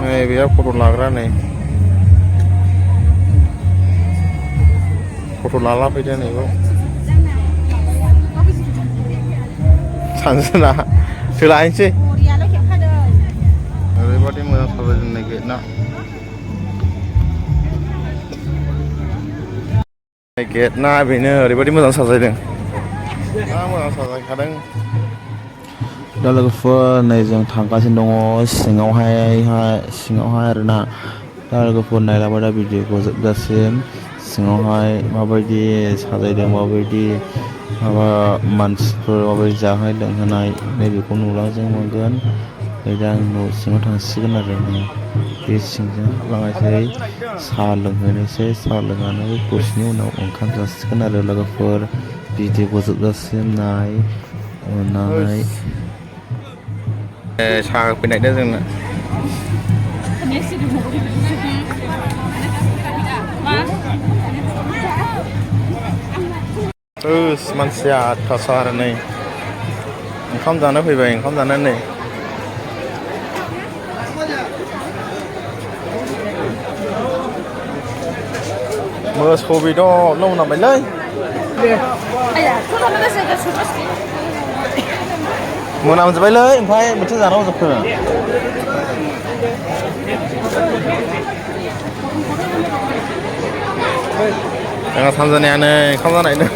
नै बेयाव फट' लाग्रा नै फट' लाला फैदो नैबाव सानजुना सोलाहैनोसै ओरैबादि मोजां साजायदों गेटना गेटना बेनो ओरैबादि मोजां साजायदों मोजां साजायखादों दा लोगोफोर नै जों थांगासिनो दङ सिङावहाय आरोना दा लोगोफोर नायलांबाय दा भिडिअखौ जोबजासिम सिङावहाय माबायदि साजायदों माबायदि माबा मानसिफोर माबायदि जाहोनाय लोंहोनाय नैबेखौ नुलांजों मोनगोन नै दा आं न' सिङाव थांसिगोन आरो बे सिंजों हाबलांनोसै साहा लोंहैनोसै साहा लोंनानै दसेनि उनाव ओंखाम जासिगोन आरो लोगोफोर भिडिअखौ जोबजासिम अननानै साहा होफैनायदों जोंनो मानसिया आठथासो आरो नै ओंखाम जानो फैबाय ओंखाम जानानै मोसौ बेदर मोनामबायलै मोनामजोब्बायलै ओमफ्राय बोथोर जानांगौ जोबखो जोंहा सानजानायानो ओंखाम जानायनो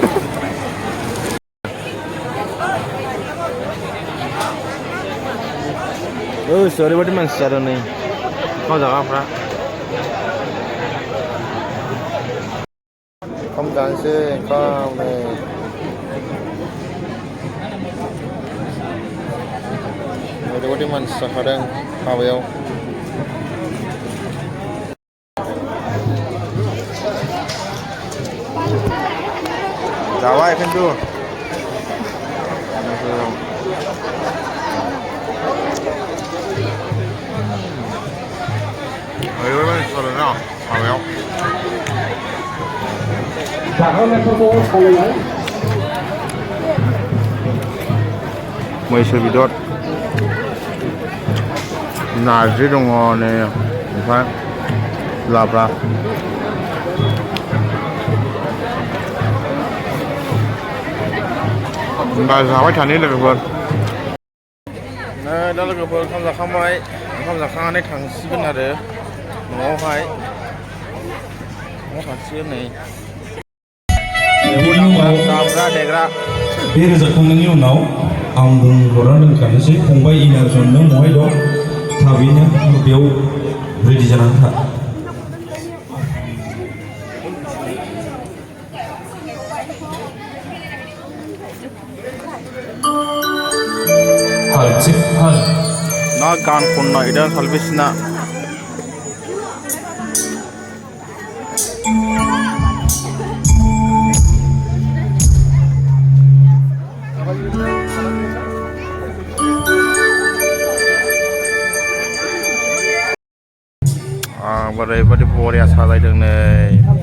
ओरैबादि मानसि जादों नै ओंखाम जाग्राफ्रा ओंखाम जानोसै ओंखाम नै ओरैबादि मानसि जाखादों हाबायाव जाबाय खिन्थु ओरैबादि मानसि जादोंना हाबायाव मैसो बेदर नारजि दङ नै ओमफ्राय लाब्रा होनबा जाबाय थानि लोगोफोर दा लोगोफोर ओंखाम जाखांबाय ओंखाम जाखांनानै थांसिगोन आरो न'आवहाय थांसिगोन नै दामग्रा देग्रा बे रोजाबखांनायनि उनाव आं बुंहरनो दोनखानोसै फंबाय इनारसन नों बहाय दं थाबैनो बेयाव रेडि जानानै था ना गान खननाय दा सालबिसिना ओरैबादि बरिया साजायदों नै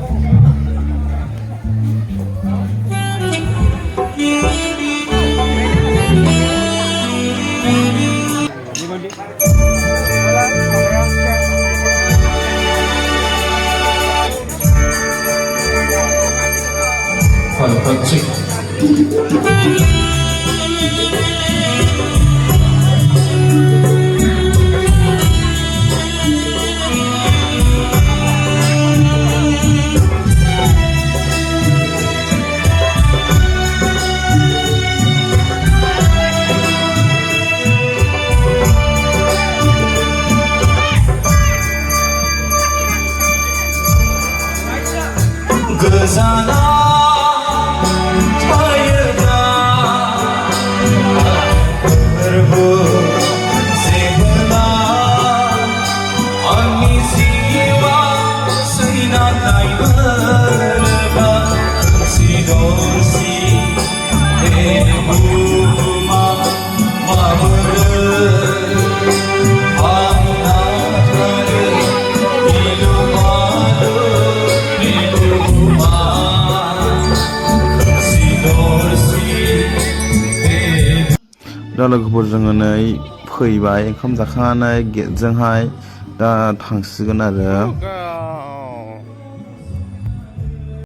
दा लोगोफोर जोङो नै फैबाय ओंखाम जाखांनानै गेटजोंहाय दा दा थांसिगोन आरो